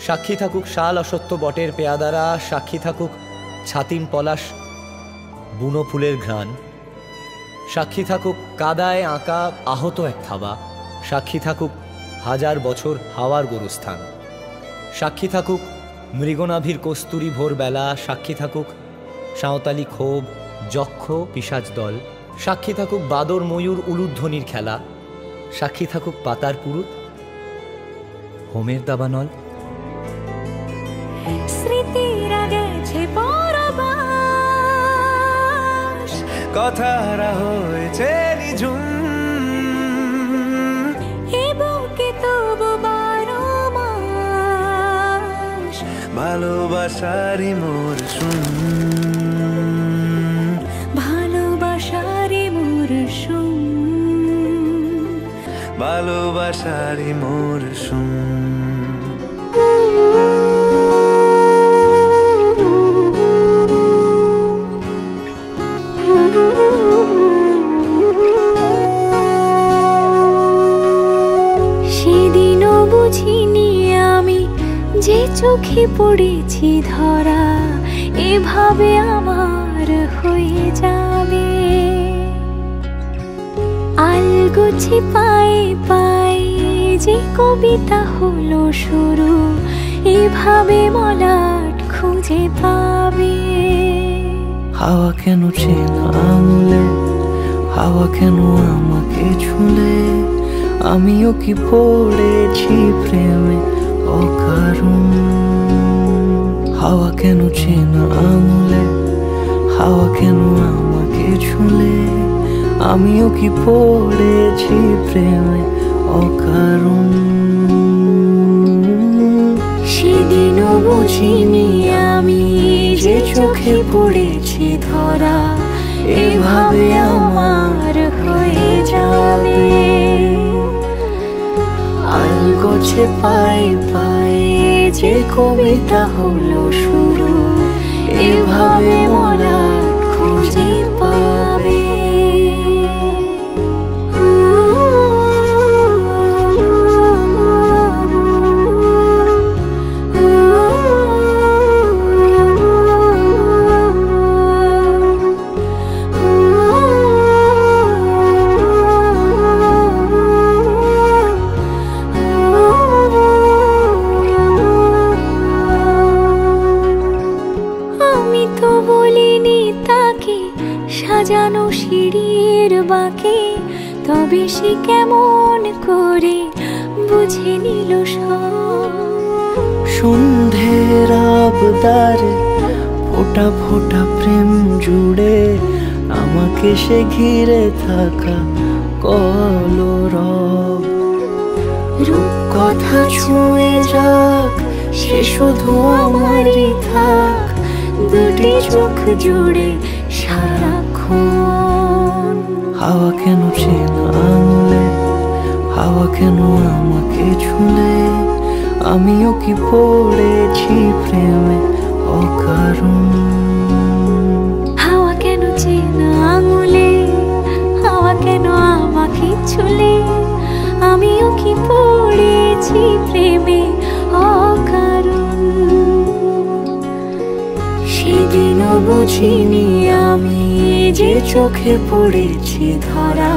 সাক্ষী থাকুক শাল অসত্য বটের পেয়াদারা, সাক্ষী থাকুক ছাতিম পলাশ বুনো ফুলের ঘ্রাণ, সাক্ষী থাকুক কাদায় আঁকা আহত এক থাবা, সাক্ষী থাকুক হাজার বছর হাওয়ার গোরস্থান, সাক্ষী থাকুক মৃগনাভির কস্তুরী ভোরবেলা, সাক্ষী থাকুক সাঁওতালি ক্ষোভ যক্ষ পিশাচ দল, সাক্ষী থাকুক বাদর ময়ূর উলুধ্বনির খেলা, সাক্ষী থাকুক পাতার পুরুত হোমের দাবানল। স্মৃতিরা গেছে পরবাস, কথারা হয়েছে নিঝুম, এ বুকে তবু 12 মাস ভালোবাসারই মরশুম, ভালোবাসারই মরশুম, ভালোবাসারই মরশুম। সেদিনও বুঝিনি আমি যে চোখে পড়েছি ধরা, এভাবে আমার হয়ে যাবে। আলগোছে পায়ে পায়ে যে কবিতা হলো শুরু, এভাবে মলাট খুঁজে পাবে। হাওয়া কেন চেনা আঙুলে, হাওয়া কেন আমাকে ছুলে, আমিও কি পড়েছি প্রেমে অকারণ। হাওয়া কেন চেনা আঙুলে, হাওয়া কেন আমাকে ছুলে, আমিও কি পড়েছি প্রেমে অকারণ। সেদিনও বুঝিনি আমি যে চোখে পড়েছি ধরা, এভাবে আমার হয়ে যাবে। আলগোছে পায়ে পায়ে যে কবিতা হলো শুরু, এভাবে মলাট খুঁজে পাবে। সাজানো সিঁড়ির বাঁকে, তবে সে কেমন করে বুঝে নিল সব। সন্ধ্যের আবদারে ফোটা ফোটা প্রেম জুড়ে, আমাকে সে ঘিরে থাকা কলরব। রূপকথা ছুঁয়ে যাক, সে শুধু আমারই থাক, দুটি চোখ জুড়ে সারাক্ষণ। হাওয়া কেন চেনা আঙুলে, হাওয়া কেন আমাকে ছুলে, আমিও কি পড়েছি প্রেমে অকারণ। হাওয়া কেন চেনা আঙুলে, হাওয়া কেন আমাকে ছুলে, আমিও কি পড়েছি প্রেমে অকারণ। সেদিনও বুঝিনি আমি যে চোখে পড়েছি ধরা,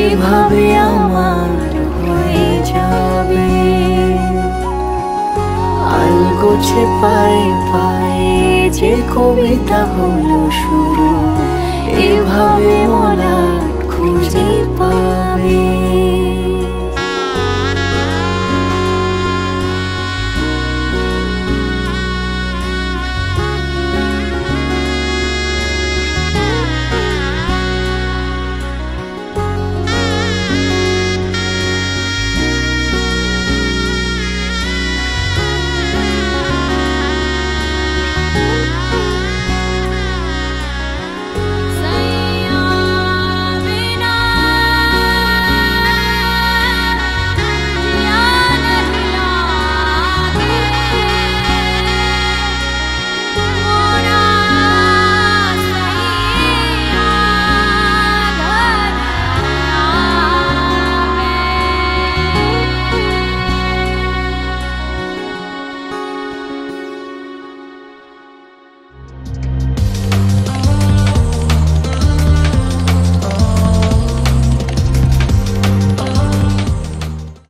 এভাবে আমার হয়ে যাবে। আলগোছে পায়ে পায়ে যে কবিতা হলো শুরু, এভাবে